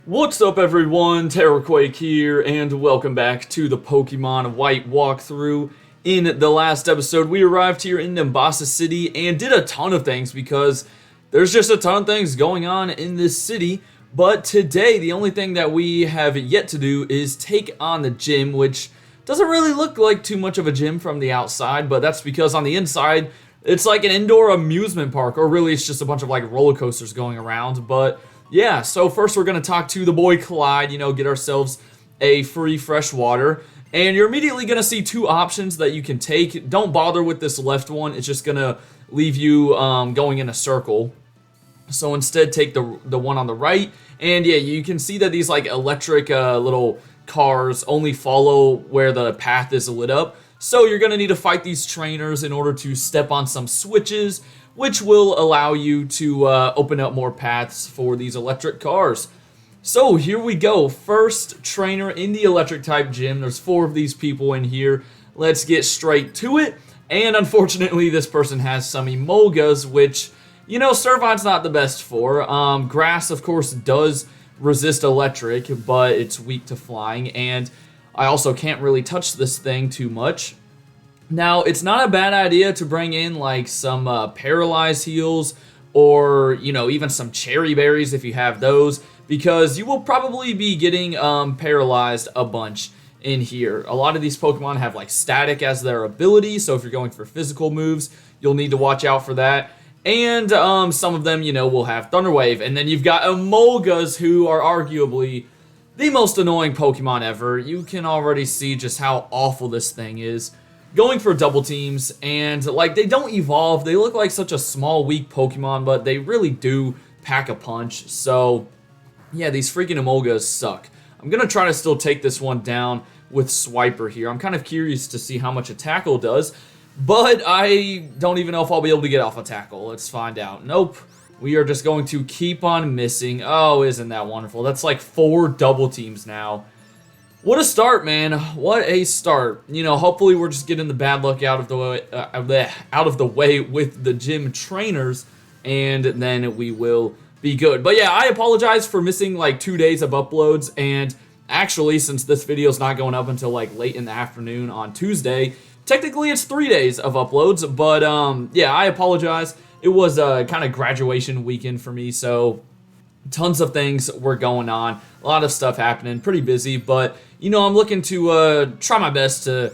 What's up everyone, Terrorquake here, and welcome back to the Pokemon White walkthrough. In the last episode, we arrived here in Nimbasa City and did a ton of things because there's just a ton of things going on in this city. But today, the only thing that we have yet to do is take on the gym, which doesn't really look like too much of a gym from the outside, but that's because on the inside, it's like an indoor amusement park, or really it's just a bunch of like roller coasters going around. But yeah, so first we're going to talk to the boy Clyde, get ourselves a free fresh water. And you're immediately going to see two options that you can take. Don't bother with this left one. It's just going to leave you going in a circle. So instead, take the one on the right. And yeah, you can see that these like electric little cars only follow where the path is lit up. So you're going to need to fight these trainers in order to step on some switches, which will allow you to open up more paths for these electric cars. So here we go. First trainer in the electric type gym. There's 4 of these people in here. Let's get straight to it. And unfortunately, this person has some Emolgas, which, Servine's not the best for. Grass, of course, does resist electric, but it's weak to flying. And I also can't really touch this thing too much. Now, it's not a bad idea to bring in like some paralyzed heals or, even some cherry berries if you have those, because you will probably be getting paralyzed a bunch in here. A lot of these Pokemon have like static as their ability, so if you're going for physical moves, you'll need to watch out for that. And some of them, will have Thunder Wave. And then you've got Emolgas, who are arguably the most annoying Pokemon ever. You can already see just how awful this thing is. Going for double teams, and like they don't evolve. They look like such a small, weak Pokemon, but they really do pack a punch. So yeah, these freaking Emolgas suck. I'm gonna try to still take this one down with Swiper here. I'm kind of curious to see how much a tackle does, but I don't even know if I'll be able to get off a tackle. Let's find out. Nope. We are just going to keep on missing. Oh, isn't that wonderful? That's like 4 double teams now. What a start, man. What a start. Hopefully we're just getting the bad luck out of the way with the gym trainers, and then we will be good. But yeah, I apologize for missing like 2 days of uploads, and actually, since this video is not going up until like late in the afternoon on Tuesday, technically it's 3 days of uploads, but yeah, I apologize. It was a kind of graduation weekend for me, so tons of things were going on, a lot of stuff happening, pretty busy, but I'm looking to try my best to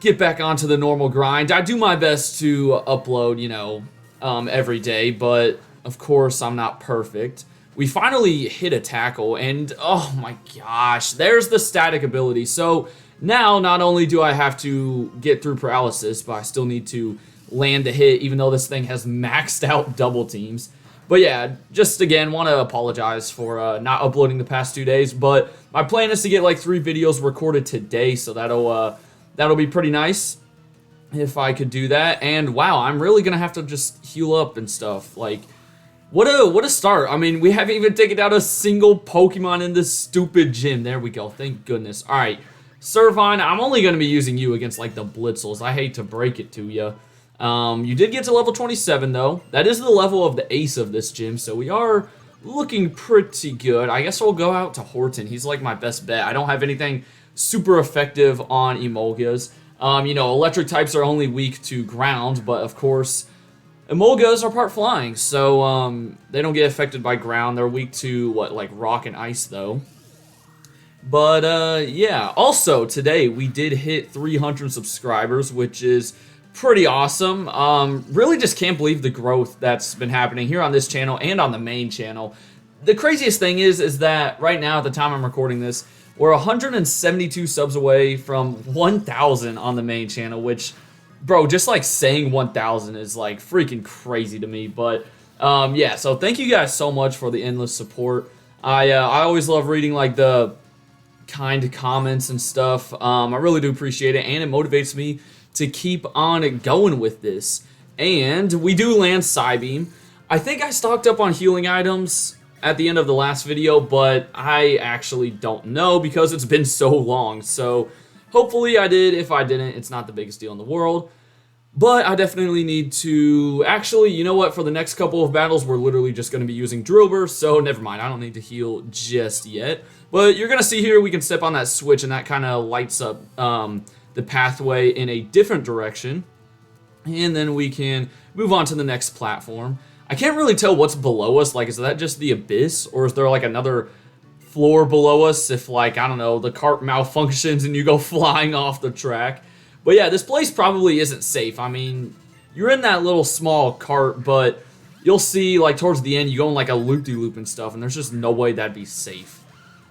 get back onto the normal grind. I do my best to upload, every day, but of course I'm not perfect. We finally hit a tackle, and oh my gosh, there's the static ability. So now not only do I have to get through paralysis, but I still need to land the hit, even though this thing has maxed out double teams. But yeah, just again, want to apologize for not uploading the past 2 days. But my plan is to get like 3 videos recorded today, so that'll be pretty nice if I could do that. And wow, I'm really gonna have to just heal up and stuff. Like, what a start! I mean, we haven't even taken out a single Pokemon in this stupid gym. There we go. Thank goodness. All right, Servine, I'm only gonna be using you against like the Blitzels. I hate to break it to you. You did get to level 27, though. That is the level of the ace of this gym, so we are looking pretty good. I guess we'll go out to Horton. He's like my best bet. I don't have anything super effective on Emolgas. Electric types are only weak to ground, but of course, Emolgas are part flying, so they don't get affected by ground. They're weak to, like rock and ice, though. But, yeah. Also, today, we did hit 300 subscribers, which is pretty awesome. Really just can't believe the growth that's been happening here on this channel and on the main channel. The craziest thing is that right now, at the time I'm recording this, we're 172 subs away from 1,000 on the main channel, which, bro, just like saying 1,000 is like freaking crazy to me. But yeah, so thank you guys so much for the endless support. I always love reading like the kind comments and stuff. I really do appreciate it, and it motivates me to keep on going with this. And we do land Psybeam. I think I stocked up on healing items at the end of the last video, but I actually don't know because it's been so long. So hopefully I did. If I didn't, it's not the biggest deal in the world. But I definitely need to... Actually, you know what? For the next couple of battles, we're literally just going to be using Drillbur, so never mind. I don't need to heal just yet. But you're going to see here we can step on that switch, and that kind of lights up the pathway in a different direction. And then we can move on to the next platform. I can't really tell what's below us. Like, is that just the abyss? Or is there, like, another floor below us if, like, I don't know, the cart malfunctions and you go flying off the track? But yeah, this place probably isn't safe. I mean, you're in that little small cart, but you'll see, like, towards the end, you go in, like, a loop-de-loop and stuff, and there's just no way that'd be safe.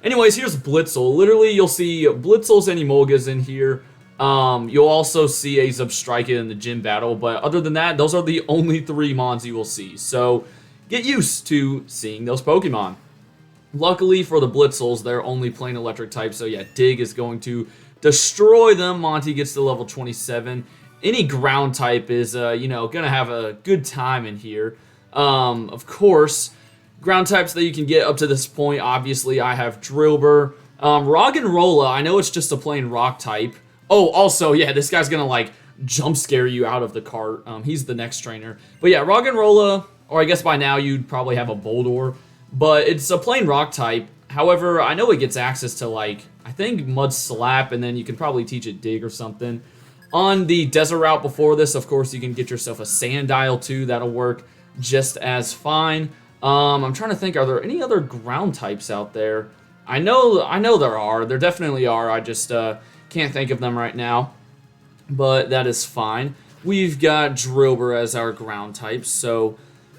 Anyways, here's Blitzel. Literally, you'll see Blitzels and Emolgas in here. You'll also see a Zubstrika in the gym battle, but other than that, those are the only 3 mons you will see. So, get used to seeing those Pokemon. Luckily for the Blitzels, they're only plain electric type, so yeah, Dig is going to destroy them. Monty gets to level 27. Any ground type is, you know, gonna have a good time in here. Of course, ground types that you can get up to this point, obviously, I have Drillbur. Roggenrola, I know it's just a plain rock type. Oh, also, yeah, this guy's gonna, like, jump scare you out of the cart. He's the next trainer. But yeah, Roggenrola, or I guess by now you'd probably have a Boldore, but it's a plain rock type. However, I know it gets access to, like, I think Mud Slap, and then you can probably teach it Dig or something. On the desert route before this, of course, you can get yourself a Sandile too. That'll work just as fine. I'm trying to think, are there any other ground types out there? I know there are. There definitely are. I just can't think of them right now. But that is fine. We've got Drillbur as our ground type, so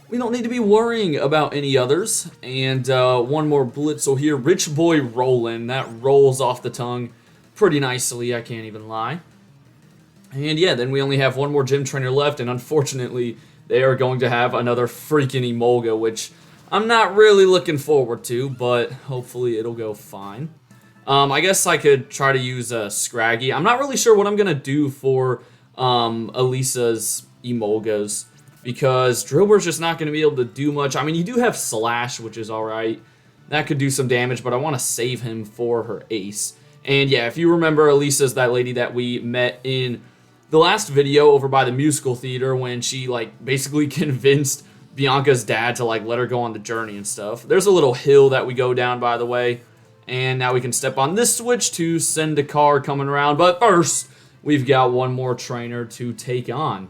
we don't need to be worrying about any others. And one more Blitzel here. Rich Boy Rollin'. That rolls off the tongue pretty nicely, I can't even lie. And yeah, then we only have one more gym trainer left, and unfortunately, they are going to have another freaking Emolga, which I'm not really looking forward to, but hopefully it'll go fine. I guess I could try to use Scraggy. I'm not really sure what I'm going to do for Elisa's Emolgas, because Drillbur's just not going to be able to do much. I mean, you do have Slash, which is alright. That could do some damage, but I want to save him for her ace. And yeah, if you remember, Elisa's that lady that we met in the last video over by the musical theater when she, like, basically convinced Bianca's dad to, like, let her go on the journey and stuff. There's a little hill that we go down, by the way. And now we can step on this switch to send a car coming around. But first, we've got one more trainer to take on.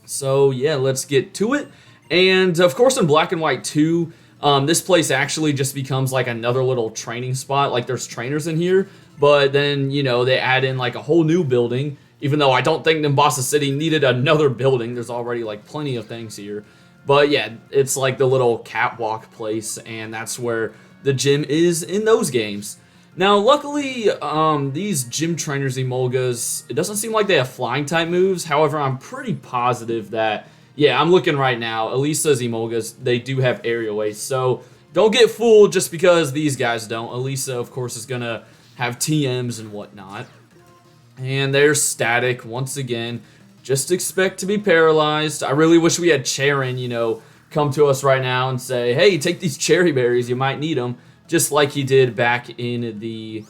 So, yeah, let's get to it. And, of course, in Black and White 2, this place actually just becomes, like, another little training spot. Like, there's trainers in here. But then, you know, they add in, like, a whole new building. Even though I don't think Nimbasa City needed another building. There's already, like, plenty of things here. But, yeah, it's like the little catwalk place. And that's where the gym is in those games. Now, luckily, these gym trainers Emolgas, it doesn't seem like they have flying type moves. However, I'm pretty positive that, yeah, I'm looking right now, Elisa's Emolgas, they do have aerial ace. So don't get fooled just because these guys don't. Elisa, of course, is going to have TMs and whatnot. And there's Static once again. Just expect to be paralyzed. I really wish we had Charon, you know, come to us right now and say, hey, take these cherry berries, you might need them. Just like he did back in the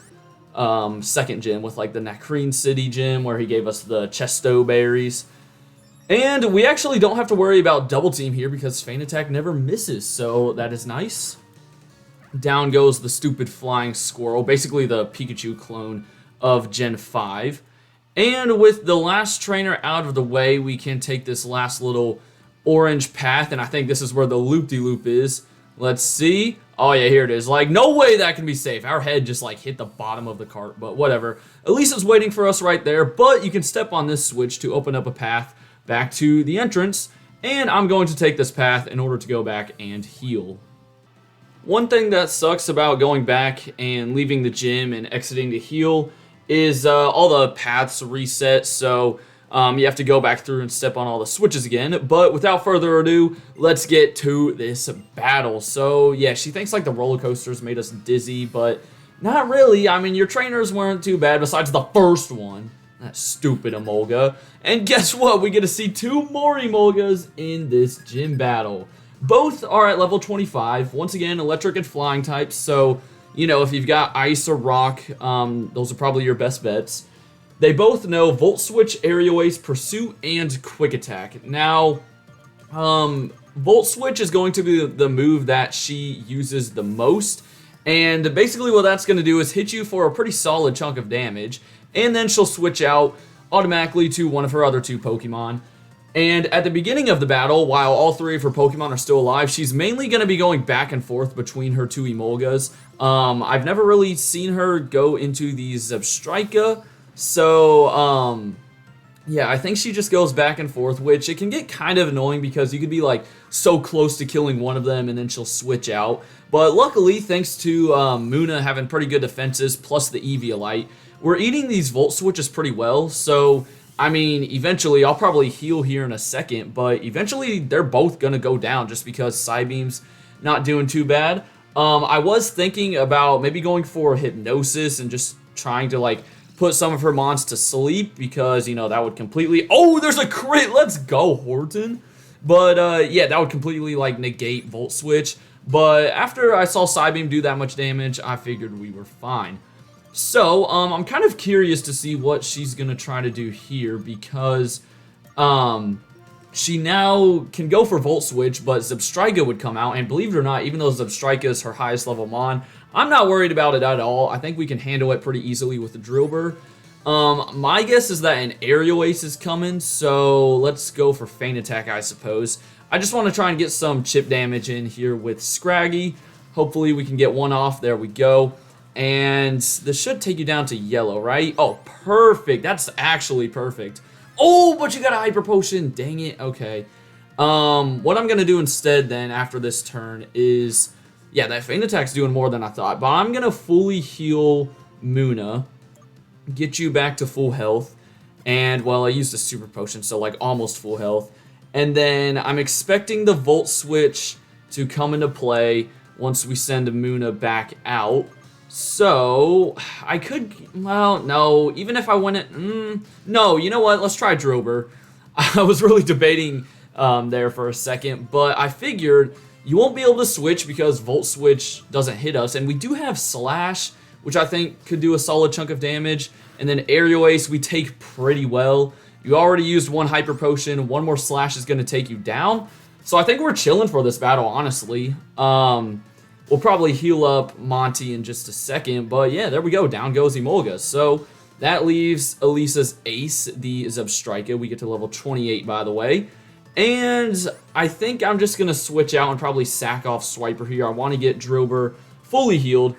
second gym with, like, the Nakreen City gym where he gave us the Chesto berries. And we actually don't have to worry about double team here because Feint Attack never misses, so that is nice. Down goes the stupid flying squirrel, basically the Pikachu clone of Gen 5. And with the last trainer out of the way, we can take this last little orange path, and I think this is where the loop-de-loop is. Let's see. Oh yeah, here it is. Like, no way that can be safe. Our head just, like, hit the bottom of the cart, but whatever. Elisa's waiting for us right there, but you can step on this switch to open up a path back to the entrance, and I'm going to take this path in order to go back and heal. One thing that sucks about going back and leaving the gym and exiting to heal is all the paths reset, so you have to go back through and step on all the switches again. But without further ado, let's get to this battle. So yeah, she thinks, like, the roller coasters made us dizzy, but not really. I mean, your trainers weren't too bad besides the first one. That stupid Emolga. And guess what? We get to see 2 more Emolgas in this gym battle. Both are at level 25. Once again, electric and flying types, so, you know, if you've got ice or rock, those are probably your best bets. they both know Volt Switch, Aerial Ace, Pursuit, and Quick Attack. Now, Volt Switch is going to be the move that she uses the most, and basically what that's going to do is hit you for a pretty solid chunk of damage, and then she'll switch out automatically to one of her other 2 Pokemon. And at the beginning of the battle, while all 3 of her Pokemon are still alive, she's mainly going to be going back and forth between her 2 Emolgas. I've never really seen her go into the Zebstrika, so, yeah, I think she just goes back and forth, which it can get kind of annoying because you could be, like, so close to killing one of them and then she'll switch out. But luckily, thanks to Munna having pretty good defenses plus the Eviolite, we're eating these Volt Switches pretty well, so I mean, eventually, I'll probably heal here in a second, but eventually they're both going to go down just because Psybeam's not doing too bad. I was thinking about maybe going for Hypnosis and just trying to, like, put some of her mons to sleep because, you know, that would completely... Oh, there's a crit! Let's go, Horton! But, yeah, that would completely, like, negate Volt Switch. But after I saw Psybeam do that much damage, I figured we were fine. So, I'm kind of curious to see what she's going to try to do here because she now can go for Volt Switch, but Zebstrika would come out, and believe it or not, even though Zebstrika is her highest level mon, I'm not worried about it at all. I think we can handle it pretty easily with the Drillbur. My guess is that an Aerial Ace is coming, so let's go for Feint Attack, I suppose. I just want to try and get some chip damage in here with Scraggy. Hopefully we can get one off. There we go. And this should take you down to yellow, right? Oh, perfect. That's actually perfect. Oh, but you got a Hyper Potion. Dang it. Okay. What I'm going to do instead then after this turn is... Yeah, that Feint Attack's doing more than I thought. But I'm going to fully heal Munna. Get you back to full health. And, well, I used a Super Potion, so, like, almost full health. And then I'm expecting the Volt Switch to come into play once we send Munna back out. So, I could, well, no, even if I went it, no, you know what, let's try Drillbur. I was really debating there for a second, but I figured you won't be able to switch because Volt Switch doesn't hit us, and we do have Slash, which I think could do a solid chunk of damage, and then Aerial Ace we take pretty well. You already used one Hyper Potion, one more Slash is going to take you down, so I think we're chilling for this battle, honestly. We'll probably heal up Monty in just a second, but yeah, there we go. Down goes Emolga. So that leaves Elisa's Ace, the Zebstrika. We get to level 28, by the way. And I think I'm just going to switch out and probably sack off Swiper here. I want to get Drillbur fully healed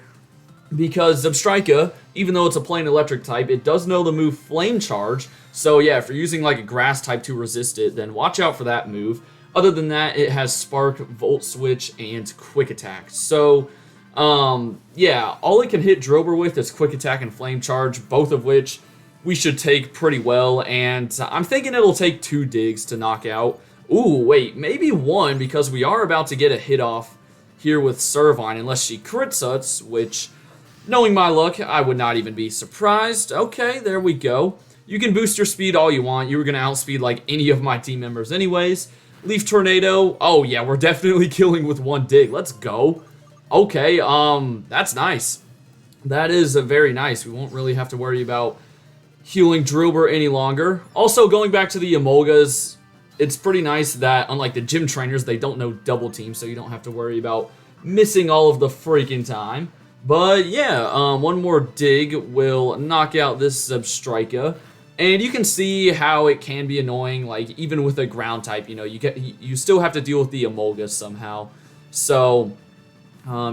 because Zebstrika, even though it's a plain electric type, it does know the move Flame Charge. So yeah, if you're using like a grass type to resist it, then watch out for that move. Other than that, it has Spark, Volt Switch, and Quick Attack. So, yeah, all it can hit Drillbur with is Quick Attack and Flame Charge, both of which we should take pretty well. And I'm thinking it'll take 2 digs to knock out. Ooh, wait, maybe 1, because we are about to get a hit off here with Servine, unless she crits us, which, knowing my luck, I would not even be surprised. Okay, there we go. You can boost your speed all you want. You were going to outspeed, like, any of my team members anyways. Leaf Tornado. Oh, yeah, we're definitely killing with 1 dig. Let's go. Okay, that's nice. That is very nice. We won't really have to worry about healing Drillbur any longer. Also, going back to the Emolgas, it's pretty nice that, unlike the gym trainers, they don't know double team, so you don't have to worry about missing all of the freaking time. But, yeah, 1 more dig will knock out this Zebstrika. And you can see how it can be annoying, like, even with a ground type, you know, you still have to deal with the Emolga somehow. So,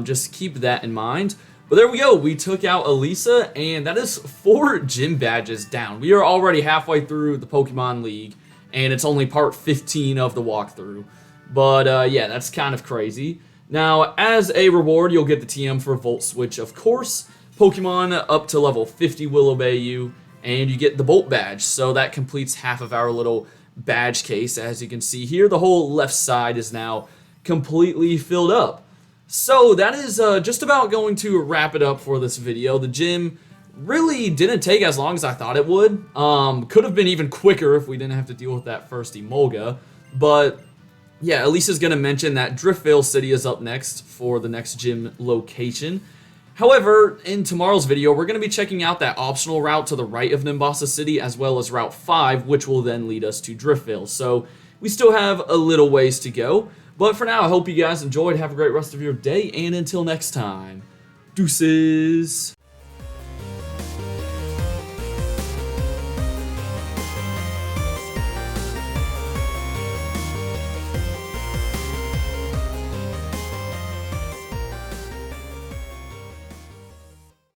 just keep that in mind. But there we go, we took out Elesa, and that is 4 gym badges down. We are already halfway through the Pokemon League, and it's only part 15 of the walkthrough. But, yeah, that's kind of crazy. Now, as a reward, you'll get the TM for Volt Switch, of course. Pokemon up to level 50 will obey you. And you get the Bolt badge, so that completes half of our little badge case. As you can see here, the whole left side is now completely filled up. So that is just about going to wrap it up for this video. The gym really didn't take as long as I thought it would. Could have been even quicker if we didn't have to deal with that first Emolga. But yeah, Elisa's going to mention that Driftvale City is up next for the next gym location. However, in tomorrow's video, we're going to be checking out that optional route to the right of Nimbasa City, as well as Route 5, which will then lead us to Driftville. So we still have a little ways to go. But for now, I hope you guys enjoyed. Have a great rest of your day, and until next time, deuces.